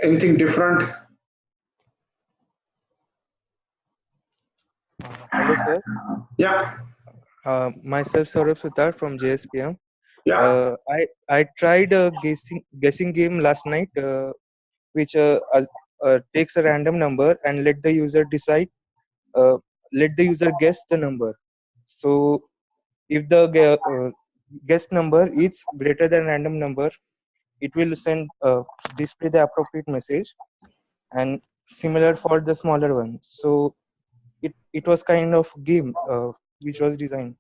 anything different? Hello, sir. Yeah. Myself Saurabh Sutar from JSPM. Yeah. I tried a guessing game last night, which takes a random number and let the user decide. Uh, Let the user guess the number. So if the guess number is greater than random number, it will display the appropriate message, and similar for the smaller one. So it was kind of game which was designed,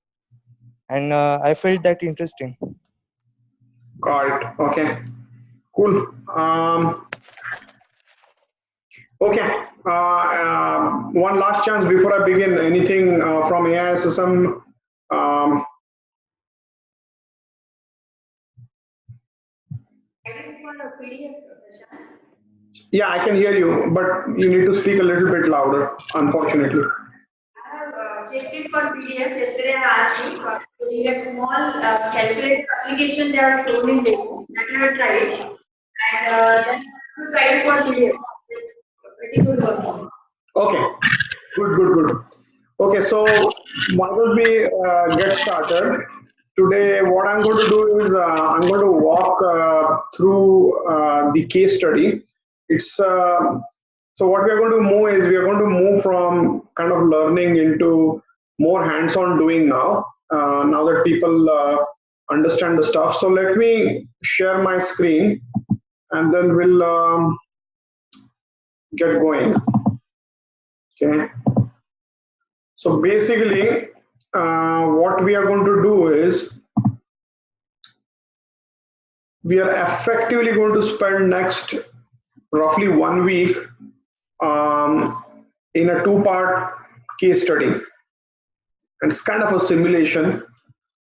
and I felt that interesting. Got it. Okay. Cool. Okay. One last chance before I begin. Anything from AISSM? Um, yeah, I can hear you, but you need to speak a little bit louder, unfortunately. I have checked it for PDF. Yesterday I asked you. So doing a small calculator application they are shown in demo that I have tried, and then to try it for PDF. It's pretty good working. Okay. Good. Okay, so why don't we get started? Today, what I'm going to do is I'm going to walk through the case study. It's so what we are going to move is we are going to move from kind of learning into more hands-on doing now. Now that people understand the stuff, so let me share my screen, and then we'll get going. Okay. So basically, what we are going to do is we are effectively going to spend next roughly 1 week in a two-part case study. And it's kind of a simulation.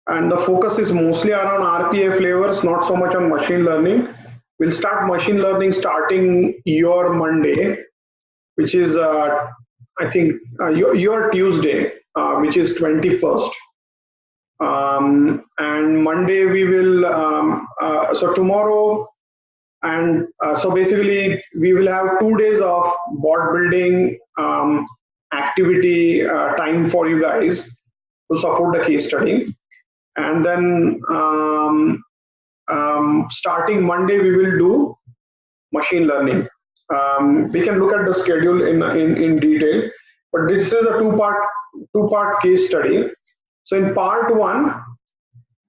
And the focus is mostly around RPA flavors, not so much on machine learning. We'll start machine learning starting your Monday, which is, I think, your Tuesday, which is 21st. And Monday we will, so tomorrow, and so basically we will have 2 days of bot building activity time for you guys to support the case study. And then starting Monday we will do machine learning. We can look at the schedule in detail, but this is a two-part case study. So in part one,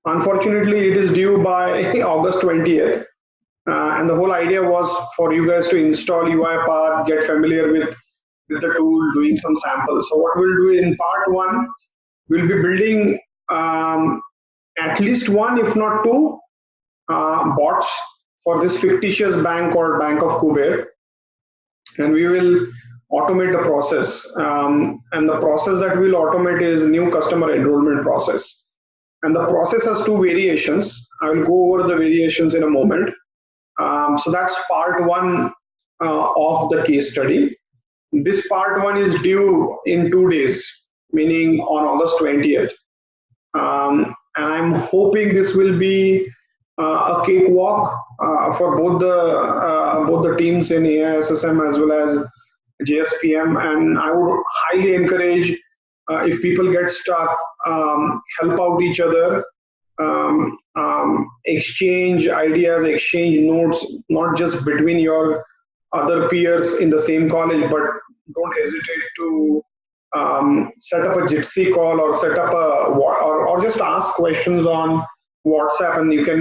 unfortunately, it is due by August 20th. And the whole idea was for you guys to install UiPath, get familiar with the tool, doing some samples. So what we'll do in part one, we'll be building at least one, if not two, bots for this fictitious bank called Bank of Kuber. And we will automate the process. And the process that we'll automate is new customer enrollment process. And the process has two variations. I will go over the variations in a moment. So that's part one of the case study. This part one is due in 2 days, meaning on August 20th. And I'm hoping this will be a cakewalk for both the teams in AISSM as well as JSPM. And I would highly encourage if people get stuck, help out each other. Exchange ideas, exchange notes, not just between your other peers in the same college, but don't hesitate to set up a Jitsi call or set up or just ask questions on WhatsApp, and you can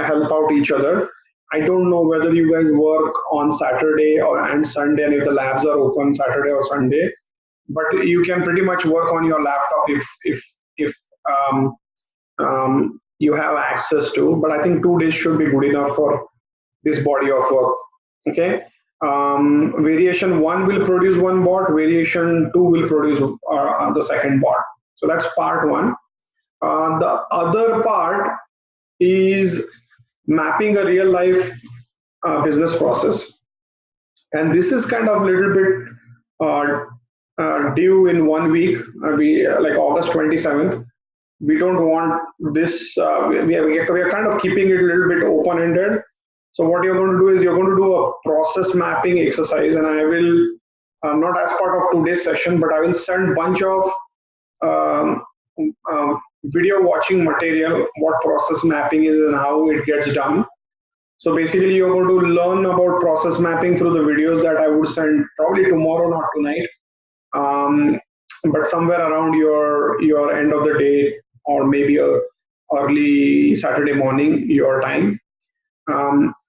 help out each other. I don't know whether you guys work on Saturday and Sunday, and if the labs are open Saturday or Sunday, but you can pretty much work on your laptop if you have access to. But I think 2 days should be good enough for this body of work. Okay. Variation one will produce one bot. Variation two will produce the second bot. So that's part one. The other part is mapping a real life business process, and this is kind of a little bit due in 1 week. Like August 27th. We don't want this. We are kind of keeping it a little bit open-ended. So what you're going to do is you're going to do a process mapping exercise, and I will not as part of today's session, but I will send bunch of um, video watching material, what process mapping is and how it gets done. So basically, you're going to learn about process mapping through the videos that I would send probably tomorrow, not tonight, but somewhere around your end of the day, or maybe early Saturday morning your time.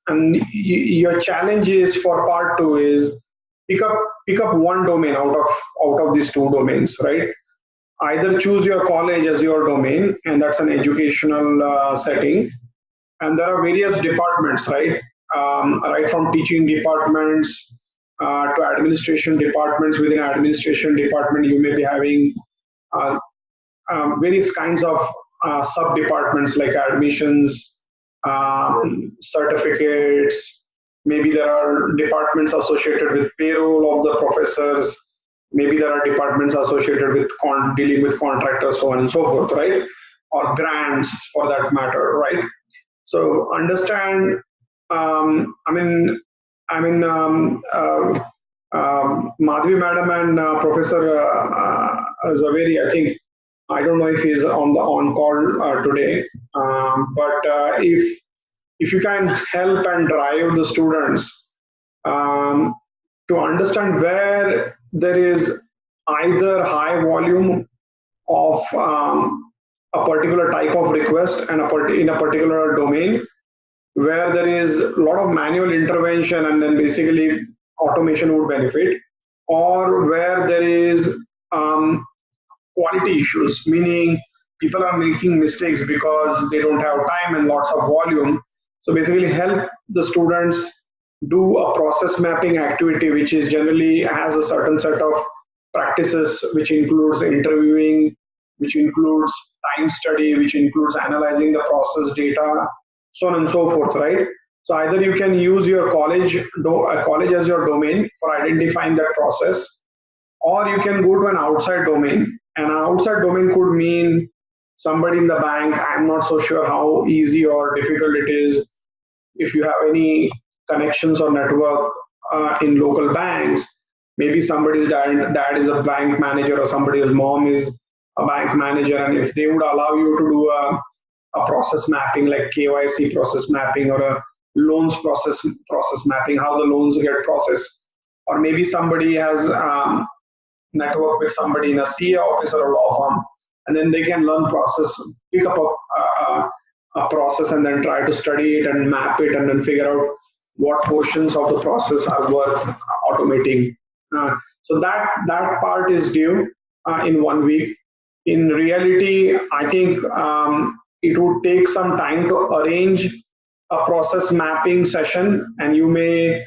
And your challenge is for part two is pick up one domain out of these two domains, right? Either choose your college as your domain, and that's an educational setting, and there are various departments, right? Right from teaching departments to administration departments. Within administration department, you may be having uh, various kinds of sub departments like admissions, certificates. Maybe there are departments associated with payroll of the professors. Maybe there are departments associated with dealing with contractors, so on and so forth, right? Or grants for that matter, right? So understand. I mean, Madhvi madam and Professor Zaveri. I think I don't know if he's on call today, but if you can help and drive the students um, to understand where there is either high volume of a particular type of request and in a particular domain, where there is a lot of manual intervention and then basically automation would benefit, or where there is quality issues, meaning people are making mistakes because they don't have time and lots of volume. So basically help the students do a process mapping activity, which is generally has a certain set of practices, which includes interviewing, which includes time study, which includes analyzing the process data, so on and so forth, right? So either you can use your college as your domain for identifying that process, or you can go to an outside domain. And an outside domain could mean somebody in the bank. I'm not so sure how easy or difficult it is. If you have any connections or network in local banks, maybe somebody's dad is a bank manager, or somebody's mom is a bank manager, and if they would allow you to do a process mapping like KYC process mapping, or a loans process mapping, how the loans get processed, or maybe somebody has network with somebody in a CA office or a law firm, and then they can learn process, pick up a process, and then try to study it and map it, and then figure out what portions of the process are worth automating. So that part is due in 1 week. In reality, I think it would take some time to arrange a process mapping session, and you may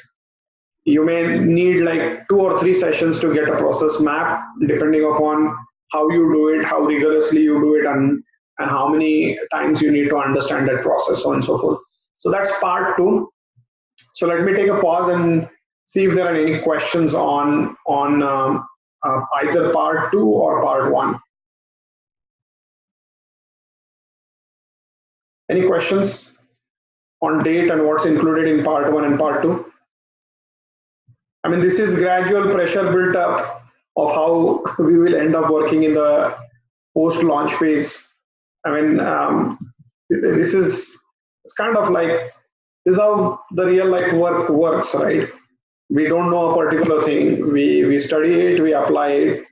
need like 2 or 3 sessions to get a process map, depending upon how you do it, how rigorously you do it, and how many times you need to understand that process, so on and so forth. So that's part 2. So let me take a pause and see if there are any questions on either part 2 or part 1. Any questions on date and what's included in part 1 and part 2? I mean, this is gradual pressure built up of how we will end up working in the post-launch phase. I mean, this is, it's kind of like, this is how the real life work works, right? We don't know a particular thing. We study it, we apply it.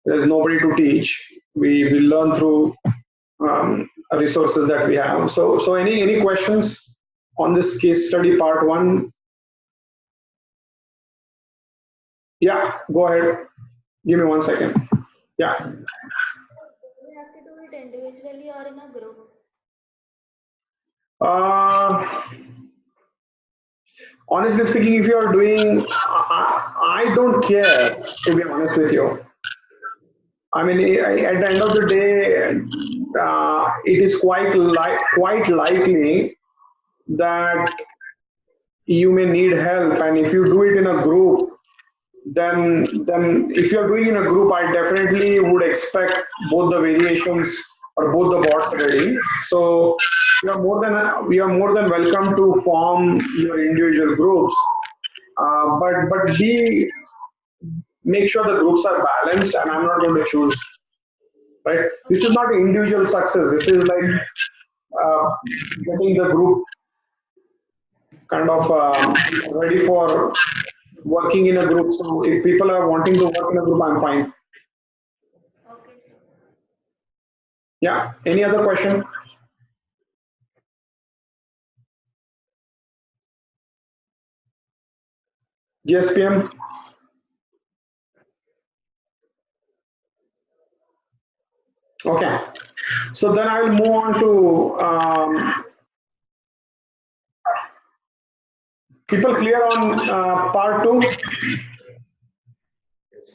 There's nobody to teach. We learn through resources that we have. So any questions on this case study part 1? Yeah, go ahead. Give me 1 second. Yeah. Do you have to do it individually or in a group? Honestly speaking, if you are doing, I don't care, to be honest with you. I mean, at the end of the day, it is quite likely that you may need help, and if you do it in a group, then if you're doing in a group, I definitely would expect both the variations or both the bots ready. So we are more than welcome to form your individual groups, but be make sure the groups are balanced, and I'm not going to choose, right? This is not individual success. This is like uh, getting the group kind of ready for working in a group. So if people are wanting to work in a group, I'm fine. Okay, sir. Yeah. Any other question? GSPM? Okay. So then I will move on to people clear on part two?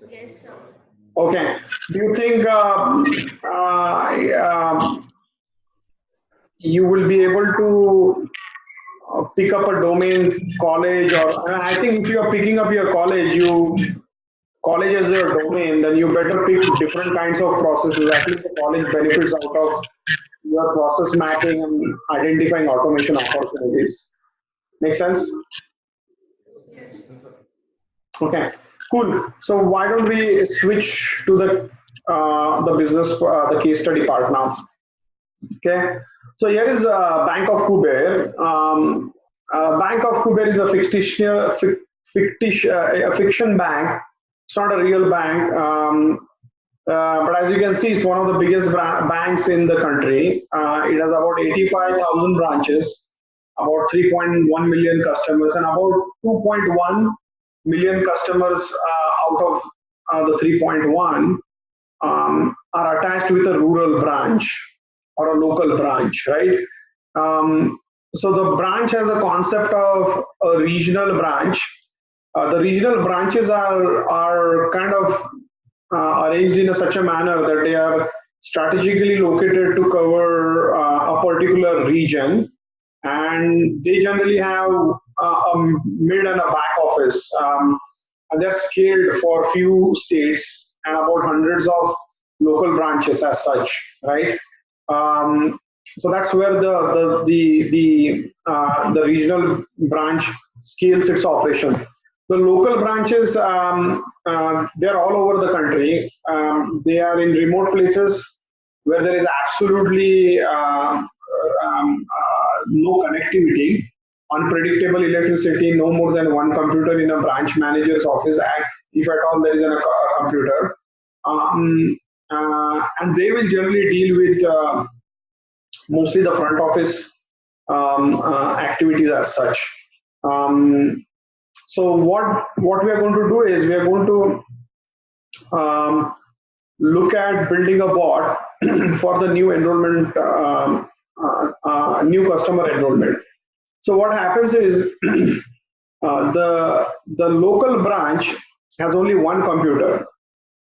Yes, sir. Okay. Do you think you will be able to pick up a domain college, or and I think if you are picking up your college as your domain, then you better pick different kinds of processes. At least the college benefits out of your process mapping and identifying automation opportunities. Make sense? Yes. Okay, cool. So why don't we switch to the business the case study part now? Okay, so here is Bank of Kuber. Bank of Kuber is a a fiction bank. It's not a real bank, but as you can see, it's one of the biggest banks in the country. It has about 85,000 branches, about 3.1 million customers, and about 2.1 million customers out of the 3.1 are attached with a rural branch or a local branch, right? So the branch has a concept of a regional branch. The regional branches are kind of arranged in such a manner that they are strategically located to cover a particular region, and they generally have a mid and a back office, and they're scaled for few states and about hundreds of local branches as such, right? So that's where the regional branch scales its operation. The local branches, they're all over the country. They are in remote places where there is absolutely no connectivity, unpredictable electricity, no more than one computer in a branch manager's office, if at all there is a computer. And they will generally deal with mostly the front office activities as such. So what we are going to do is we are going to look at building a bot for the new enrollment, new customer enrollment. So what happens is the local branch has only one computer,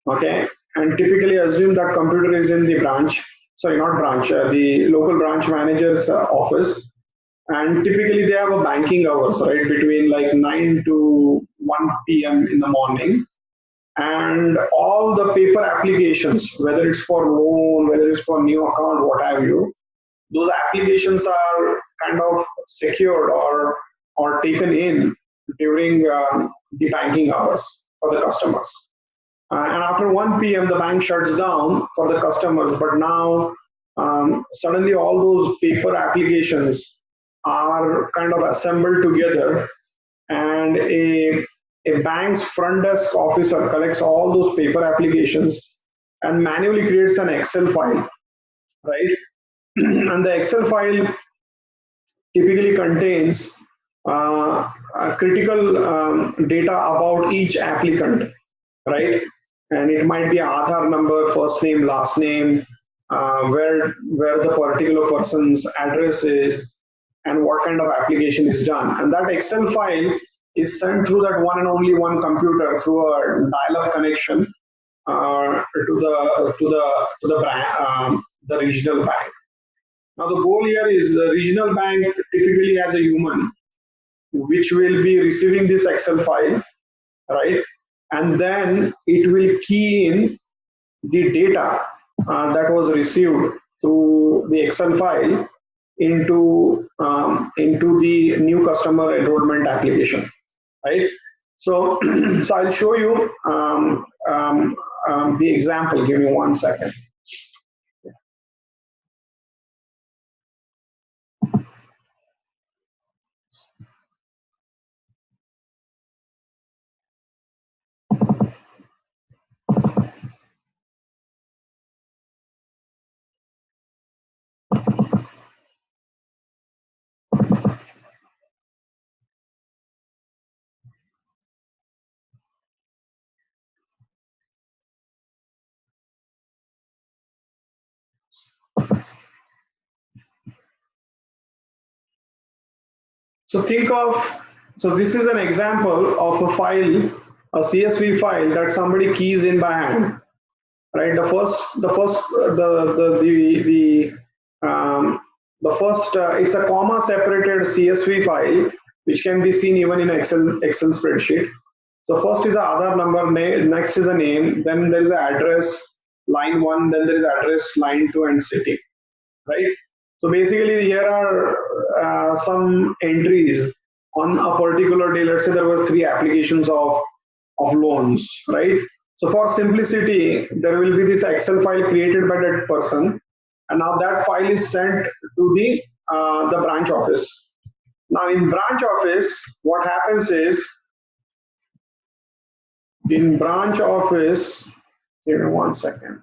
okay, and typically assume that computer is in the branch. Sorry, not branch, the local branch manager's office, and typically they have a banking hours, right, between like 9 to 1 p.m. in the morning, and all the paper applications, whether it's for loan, whether it's for new account, what have you, those applications are kind of secured or taken in during the banking hours for the customers. And after 1 p.m., the bank shuts down for the customers. But now, suddenly, all those paper applications are kind of assembled together, and a bank's front desk officer collects all those paper applications and manually creates an Excel file, right? And the Excel file typically contains critical data about each applicant, right? And it might be Aadhaar number, first name, last name, where the particular person's address is, and what kind of application is done. And that Excel file is sent through that one and only one computer through a dial-up connection the regional bank. Now the goal here is the regional bank typically has a human which will be receiving this Excel file, right? And then it will key in the data that was received through the Excel file into the new customer enrollment application, right? So, so I'll show you the example. Give me 1 second. So so this is an example of a file, a CSV file that somebody keys in by hand, right? The first, it's a comma separated CSV file, which can be seen even in Excel spreadsheet. So first is the Aadhaar number, next is a name, then there is an address, line 1, then there is address, line 2, and city, right? So basically here are some entries on a particular day. Let's say there were 3 applications of loans, right? So for simplicity, there will be this Excel file created by that person, and now that file is sent to the branch office. Now in branch office, what happens is, in branch office, give me 1 second.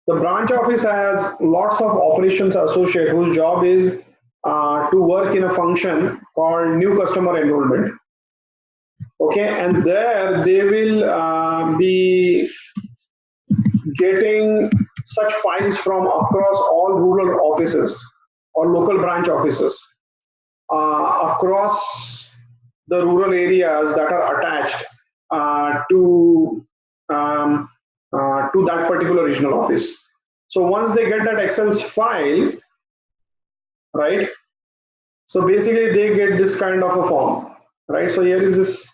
The branch office has lots of operations associated whose job is to work in a function called new customer enrollment. Okay, and there they will be getting such files from across all rural offices or local branch offices across the rural areas that are attached to that particular regional office. So once they get that Excel file, right? So basically they get this kind of a form, right? So here is this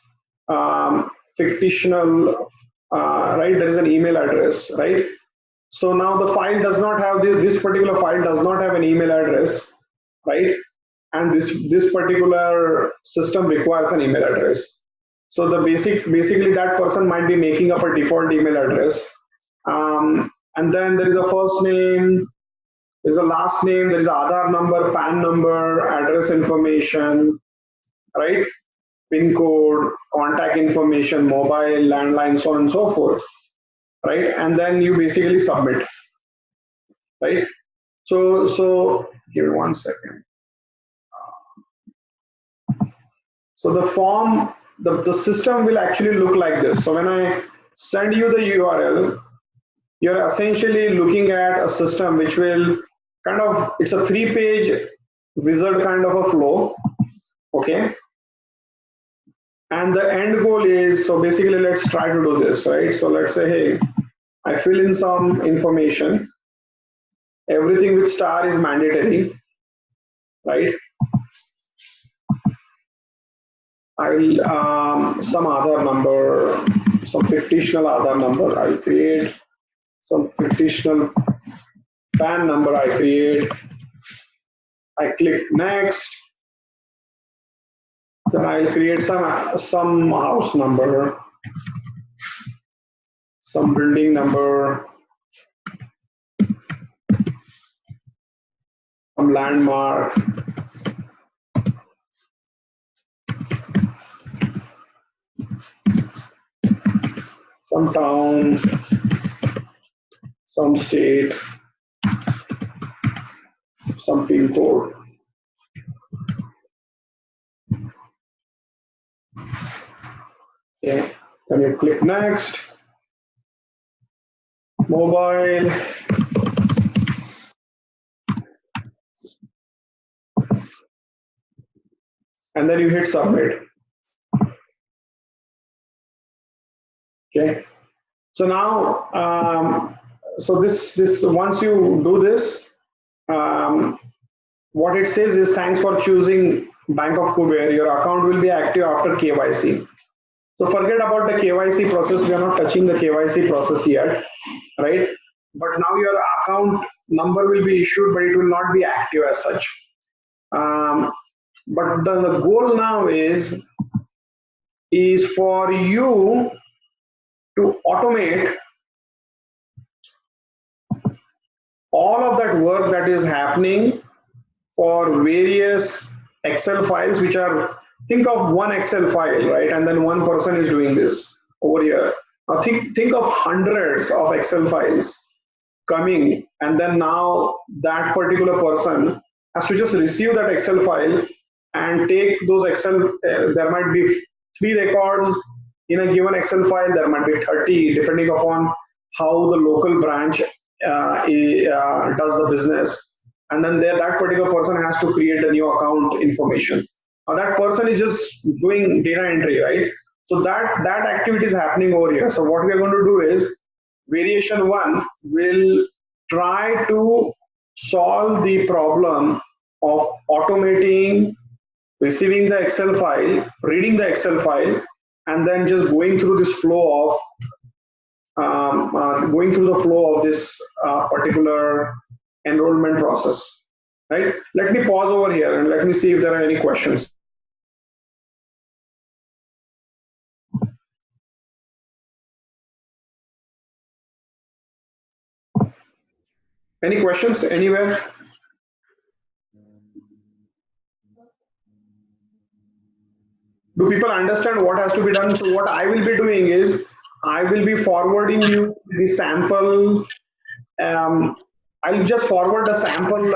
fictional, right? There is an email address, right? So now the file does not have this particular file does not have an email address, right? And this particular system requires an email address. So the basically that person might be making up a default email address, and then there is a first name, there is a last name, there is Aadhaar number, PAN number, address information, right? PIN code, contact information, mobile, landline, so on and so forth, right? And then you basically submit, right? So give me 1 second. So the form, the system will actually look like this. So when I send you the URL, you're essentially looking at a system which will kind of, it's a 3-page wizard kind of a flow, okay? And the end goal is, so basically let's try to do this, right? So let's say, hey, I fill in some information. Everything with star is mandatory, right? I'll some Aadhaar number, some fictional Aadhaar number I create, some fictional PAN number I create. I click next. Then I'll create some house number, some building number, some landmark. Some town, some state, some pin code. Okay, then you click next. Mobile. And then you hit submit. Okay. So now, so this once you do this, what it says is thanks for choosing Bank of Kuber. Your account will be active after KYC. So forget about the KYC process. We are not touching the KYC process yet, right? But now your account number will be issued, but it will not be active as such. But the goal now is for you to automate all of that work that is happening for various Excel files, which are, think of one Excel file, right? And then one person is doing this over here. Now think of hundreds of Excel files coming, and then now that particular person has to just receive that Excel file and take those Excel. There might be 3 records in a given Excel file. There might be 30, depending upon how the local branch does the business. And then that particular person has to create a new account information. Now that person is just doing data entry, right? So that activity is happening over here. So what we are going to do is variation 1 will try to solve the problem of automating receiving the Excel file, reading the Excel file, and then just going through this flow of this particular enrollment process, right? Let me pause over here and let me see if there are any questions. Any questions anywhere? Do people understand what has to be done? So what I will be doing is I will be forwarding you the sample. I'll just forward the sample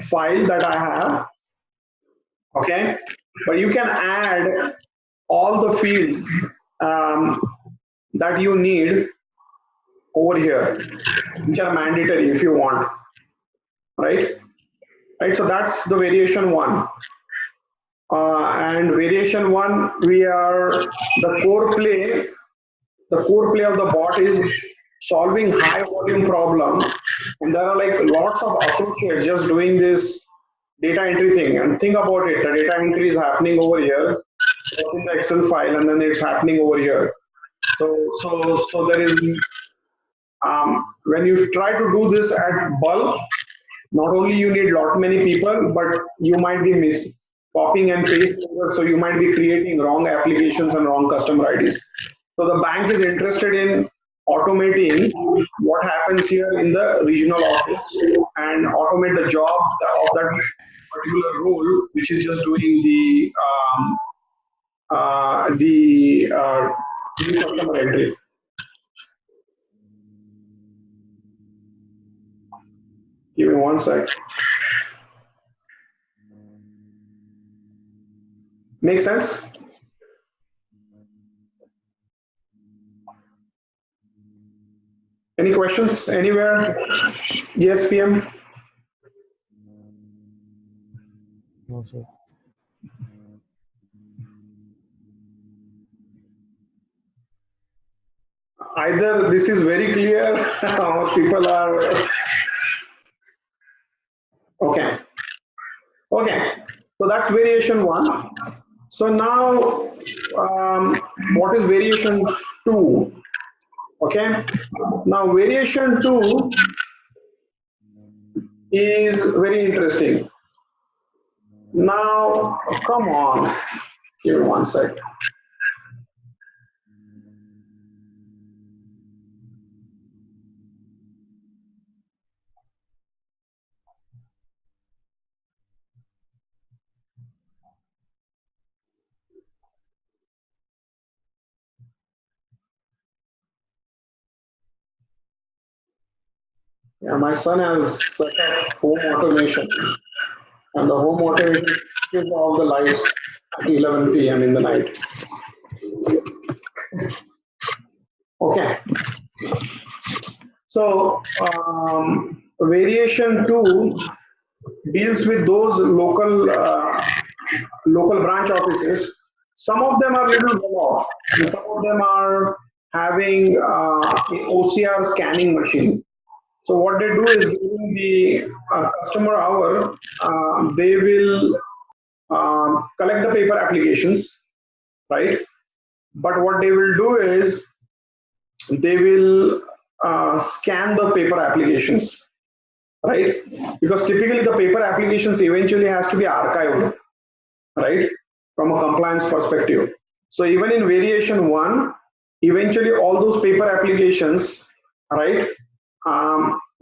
file that I have. Okay, but you can add all the fields that you need over here, which are mandatory if you want, right? Right. So that's the variation 1. And variation 1, we are the core play. The core play of the bot is solving high volume problem, and there are like lots of associates just doing this data entry thing. And think about it, the data entry is happening over here in the Excel file, and then it's happening over here. So there is when you try to do this at bulk, not only you need lot many people, but you might be copying and pasting over, so you might be creating wrong applications and wrong customer IDs. So the bank is interested in automating what happens here in the regional office and automate the job of that particular role, which is just doing the customer entry. Give me 1 sec. Make sense? Any questions anywhere? Yes, PM? No, sir. Either this is very clear or people are okay. Okay, so that's variation 1. So now what is variation 2? Okay, now variation 2 is very interesting. Now, come on, give me 1 sec. Yeah, my son has set up home automation, and the home automation is all the lights at 11 p.m. in the night. Okay. So variation 2 deals with those local branch offices. Some of them are little well off, and some of them are having OCR scanning machine. So what they do is during the customer hour, they will collect the paper applications, right? but what they will do is they will scan the paper applications, right? Because typically the paper applications eventually has to be archived, right, from a compliance perspective. So even in variation 1, eventually all those paper applications, right,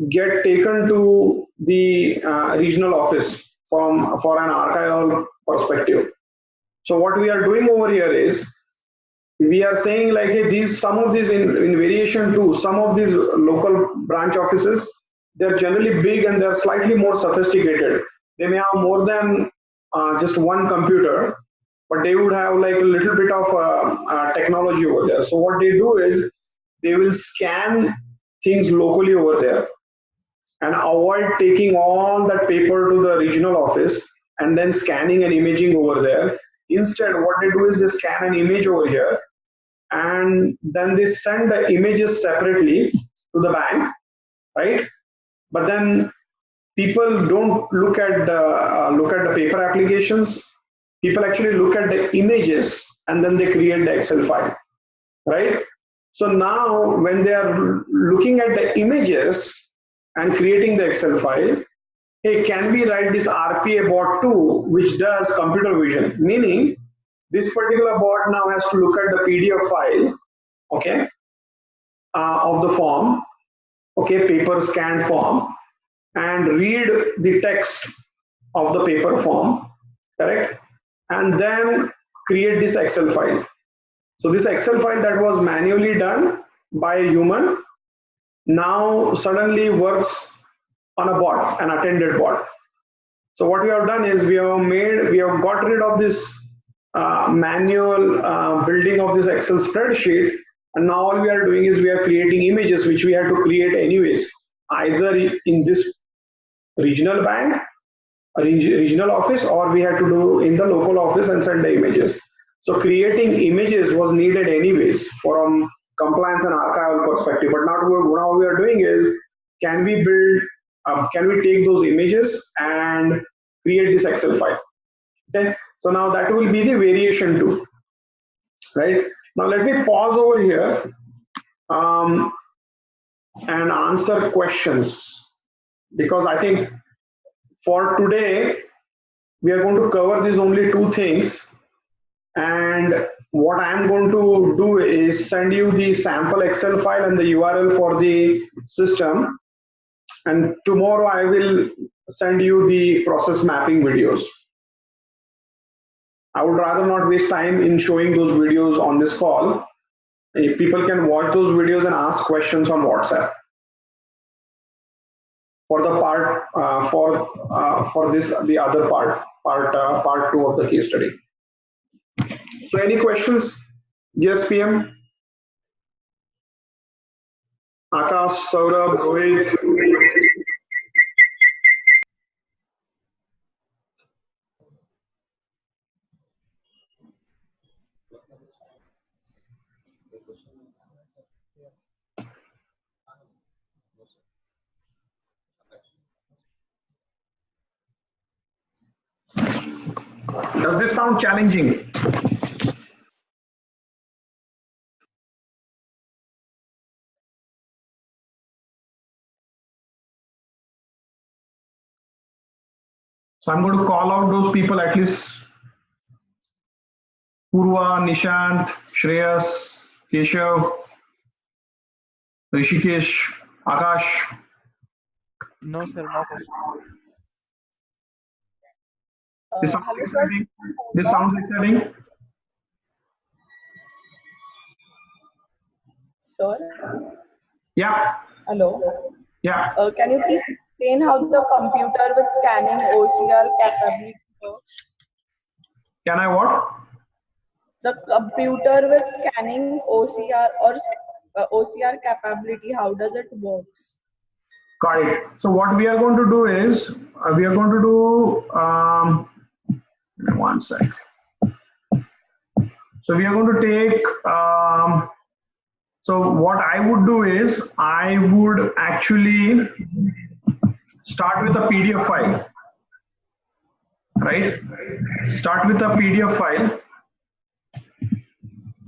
get taken to the regional office for an archival perspective. So what we are doing over here is we are saying like, hey, these some of these in variation 2, some of these local branch offices, they're generally big and they're slightly more sophisticated. They may have more than just one computer, but they would have like a little bit of technology over there. So what they do is they will scan things locally over there and avoid taking all that paper to the regional office and then scanning and imaging over there. Instead, what they do is they scan an image over here and then they send the images separately to the bank, right? But then people don't look at the paper applications. People actually look at the images and then they create the Excel file, right? So now when they are looking at the images and creating the Excel file, hey, can we write this RPA bot too, which does computer vision? Meaning, this particular bot now has to look at the PDF file, okay, of the form, okay, paper scanned form, and read the text of the paper form, correct? And then create this Excel file. So this Excel file that was manually done by a human now suddenly works on a bot, an attended bot. So what we have done is we have got rid of this manual building of this Excel spreadsheet, and now all we are doing is we are creating images which we have to create anyways, either in this regional bank, regional office, or we had to do in the local office and send the images. So creating images was needed anyways from compliance and archival perspective. But now what we are doing is, can we take those images and create this Excel file? Okay. So now that will be the variation 2, right? Now let me pause over here and answer questions, because I think for today we are going to cover these only 2 things, and what I'm going to do is send you the sample Excel file and the URL for the system, and tomorrow I will send you the process mapping videos. I would rather not waste time in showing those videos on this call. If people can watch those videos and ask questions on WhatsApp for the part for this the other part 2 of the case study. So any questions? Yes, PM? Akash, Saurabh, Rohit. Does this sound challenging? So I'm going to call out those people, at least Purva, Nishant, Shreyas, Keshav, Rishikesh, Akash. No, sir, no question. This sounds exciting. This sounds exciting. Sir? Yeah. Hello? Yeah. Can you please explain how the computer with scanning OCR capability works? Can I what? The computer with scanning OCR or OCR capability, how does it work? Got it. So what we are going to do is, we are going to do, one sec. So we are going to take, so what I would do is, I would actually start with a PDF file, right? Start with a PDF file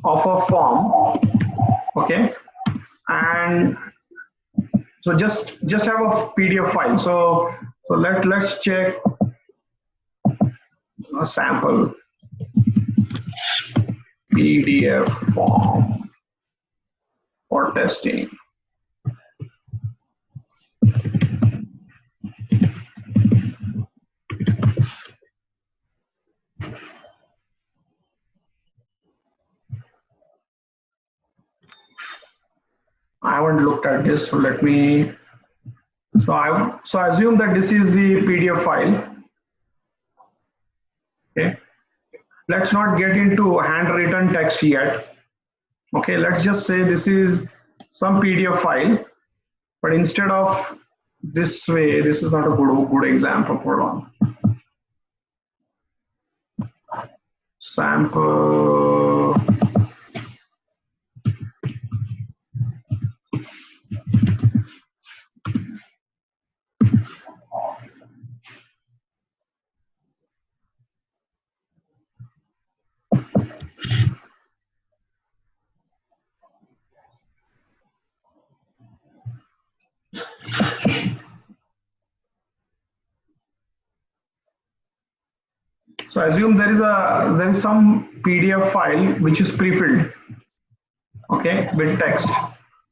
of a form. Okay, and so just have a PDF file. So let's check a sample PDF form for testing. I haven't looked at this, so let me. So I assume that this is the PDF file. Okay, let's not get into handwritten text yet. Okay, let's just say this is some PDF file, but instead of this way, this is not a good example. Hold on. Sample. So assume there is some PDF file which is pre-filled, okay, with text.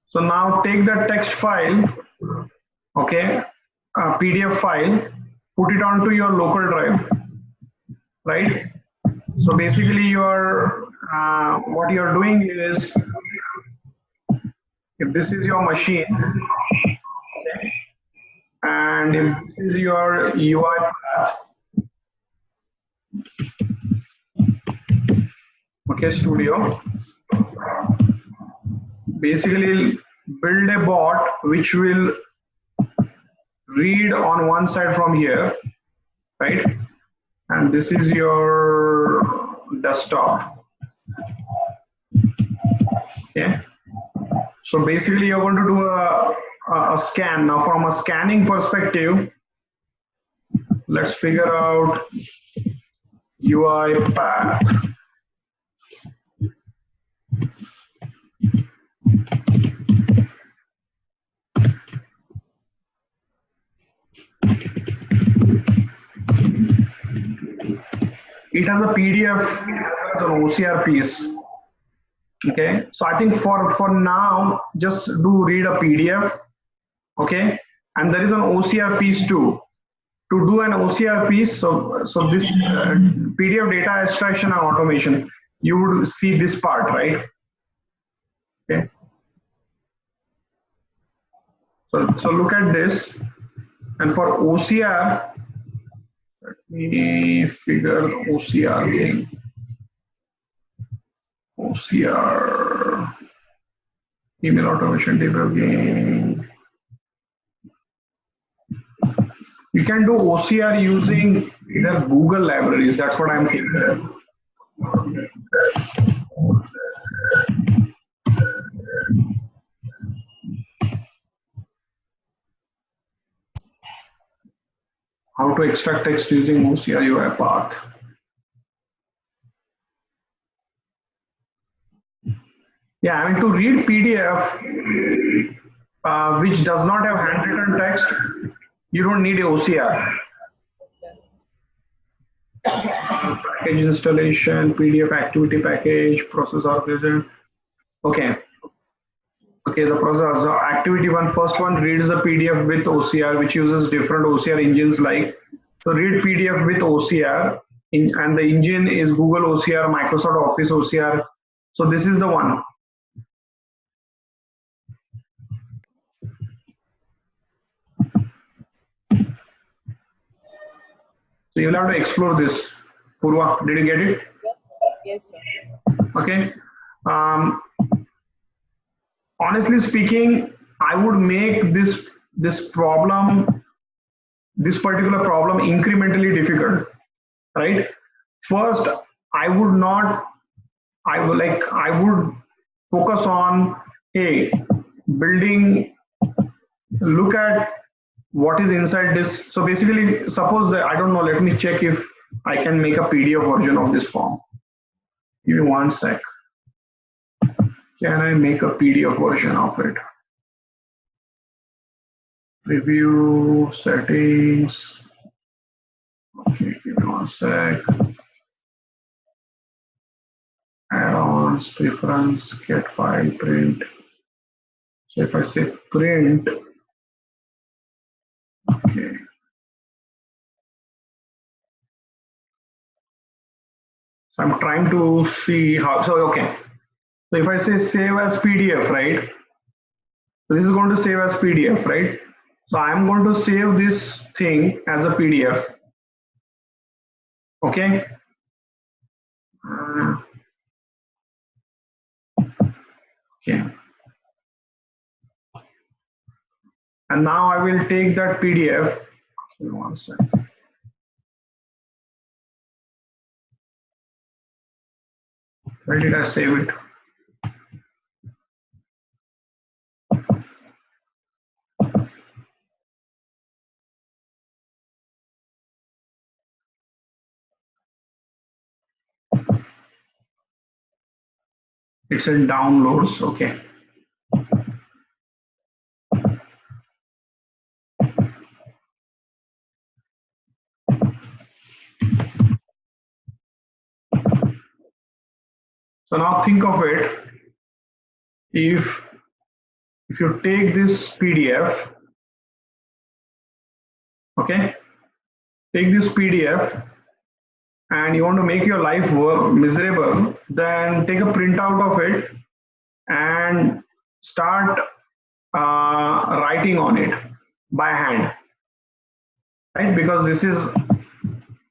So now take that text file, okay, PDF file, put it onto your local drive, right? So basically, what you're doing is, if this is your machine, okay, and if this is your UI path, okay, Studio, basically build a bot which will read on one side from here, right? And this is your desktop. Okay. So basically, you're going to do a scan. Now, from a scanning perspective, let's figure out UI path. It has a PDF as an OCR piece. Okay, so I think for now, just do read a PDF. Okay, and there is an OCR piece too. To do an OCR piece, so this PDF data extraction and automation, you would see this part, right? Okay. So look at this, and for OCR, let me figure the OCR thing. OCR, email automation debugging. You can do OCR using their Google libraries. That's what I'm thinking. How to extract text using OCR UI path. Yeah, I mean, to read PDF, which does not have handwritten text, you don't need a OCR. Package installation, PDF activity package, process organization. Okay. Okay, the process. So activity one, first one reads the PDF with OCR, which uses different OCR engines like. So read PDF with OCR, and the engine is Google OCR, Microsoft Office OCR. So this is the one. So you'll have to explore this. Purva, did you get it? Yes, sir. Okay. Honestly speaking, I would make this particular problem incrementally difficult. Right? First, I would focus on building. Look at what is inside this. So basically, suppose that, I don't know, let me check if I can make a PDF version of this form. Give me one sec. Can I make a PDF version of it? Preview settings. Okay, give me one sec. Add-ons, preference, get file, print. So if I say print, okay. So I'm trying to see how, so okay. So if I say save as PDF, right? So this is going to save as PDF, right? So I'm going to save this thing as a PDF. Okay. Okay. And now I will take that PDF. One second. Where did I save it? It's in downloads. Okay. So now think of it. If you take this PDF, okay, take this PDF and you want to make your life miserable, then take a printout of it and start writing on it by hand, right? Because this is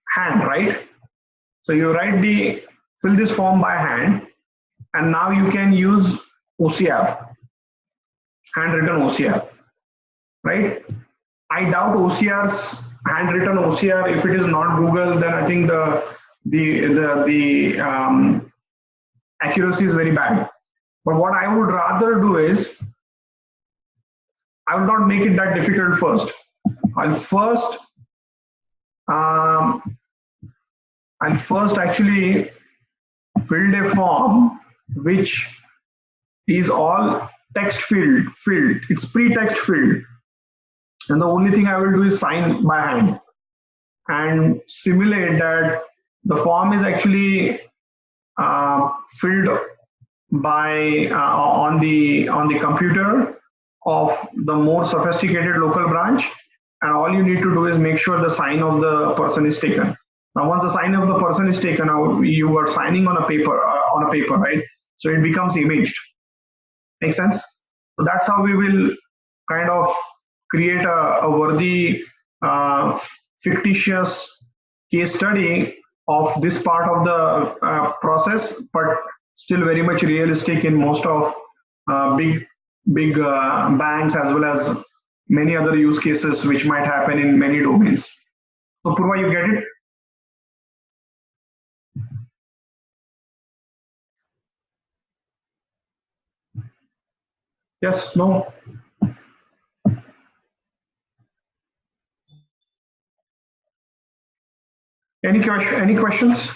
hand, right? So you fill this form by hand, and now you can use OCR, handwritten OCR, right? I doubt OCR's handwritten OCR. If it is not Google, then I think the accuracy is very bad. But what I would rather do is I would not make it that difficult first. I'll first um, actually build a form which is all text filled. It's pre-text filled, and the only thing I will do is sign by hand and simulate that the form is actually filled by on the computer of the more sophisticated local branch, and all you need to do is make sure the sign of the person is taken. Now once the sign of the person is taken, now you are signing on a paper, right? So it becomes imaged. Make sense? So that's how we will kind of create a worthy fictitious case study of this part of the process, but still very much realistic in most of big banks, as well as many other use cases which might happen in many domains. So Purva, you get it? Yes, no? Any questions?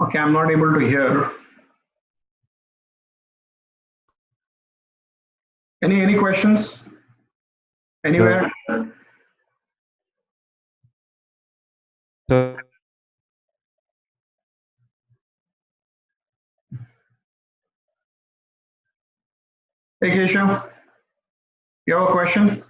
Okay, I'm not able to hear. Any questions? Anywhere? So Hey Keshav, you have a question?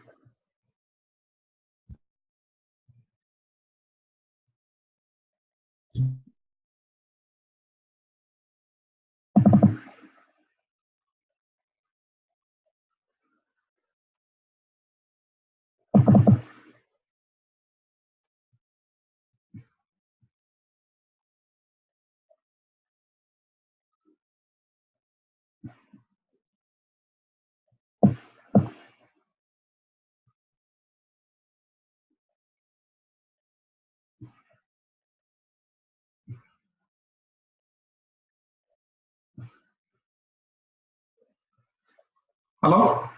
Hello?